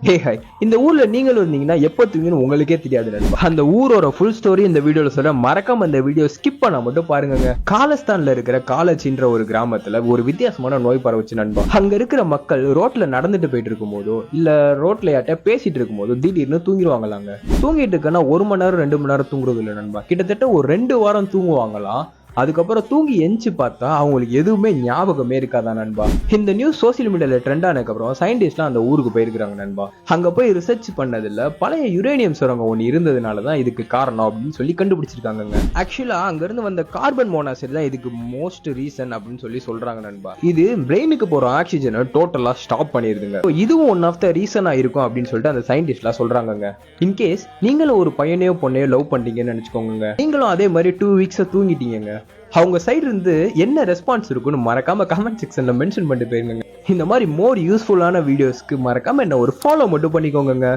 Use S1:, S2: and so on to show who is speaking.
S1: Hey hi, இந்த ஊர்ல நீங்களும் இருந்தீங்கன்னா எப்போ தூங்கணும் உங்களுக்கே தெரியாது நண்பா. அந்த ஊரோட ஃபுல் ஸ்டோரி இந்த வீடியோல சொல்ல, மறக்காம இந்த வீடியோ ஸ்கிப் பண்ண மட்டும் பாருங்க. காலஸ்தான்ல இருக்கிற காலச்சின்ற ஒரு கிராமத்துல ஒரு வித்தியாசமான நோய் பரவுச்சு நண்பா. அங்க இருக்கிற மக்கள் ரோட்ல நடந்துட்டு போயிட்டு இருக்கும் போதோ இல்ல ரோட்ல யார்ட்ட பேசிட்டு இருக்கும் போதோ திடீர்னு தூங்கிடுவாங்களாங்க. தூங்கிட்டு இருக்கன்னா 1 மணி நேரம் 2 மணி நேரம் தூங்குறது இல்லை நண்பா, கிட்டத்தட்ட ஒரு 2 வாரம் தூங்குவாங்களாம். அதுக்கப்புறம் தூங்கி எஞ்சி பார்த்தா அவங்களுக்கு எதுவுமே ஞாபகமே இருக்காதா நண்பா. இந்த நியூஸ் சோசியல் மீடியால ட்ரெண்ட் ஆனதுக்கு அப்புறம் சயின்டிஸ்ட்லாம் அந்த ஊருக்கு போயிருக்காங்க நண்பா. அங்க போய் ரிசர்ச் பண்ணதுல பழைய யுரேனியம் சுரங்கம் ஒன்று இருந்ததுனாலதான் இதுக்கு காரணம் அப்படின்னு சொல்லி கண்டுபிடிச்சிருக்காங்க. ஆக்சுவலா அங்க இருந்து வந்த கார்பன் மோனாக்சைடு தான் இதுக்கு மோஸ்ட் ரீசன் அப்படின்னு சொல்லி சொல்றாங்க நண்பா. இது பிரெயினுக்கு போற ஆக்சிஜனை டோட்டலா ஸ்டாப் பண்ணிருதுங்க. இதுவும் ஒன் ஆஃப் த ரீசனா இருக்கும் அப்படின்னு சொல்லிட்டு அந்த சயின்டிஸ்ட்லாம் சொல்றாங்க. இன்கேஸ் நீங்களும் ஒரு பையனையோ பொண்ணையோ லவ் பண்றீங்கன்னு நினைச்சுக்கோங்க, நீங்களும் அதே மாதிரி 2 வீக்ஸ் தூங்கிட்டீங்க, அவங்க சைடு இருந்து என்ன ரெஸ்பான்ஸ் இருக்குன்னு மறக்காம கமெண்ட் செக்ஷன்ல மென்ஷன் பண்ணிட்டு போயிருங்க. இந்த மாதிரி மோர் யூஸ்ஃபுல்லான வீடியோஸ்க்கு மறக்காம என்ன ஒரு ஃபாலோ மட்டும் பண்ணிக்கோங்க.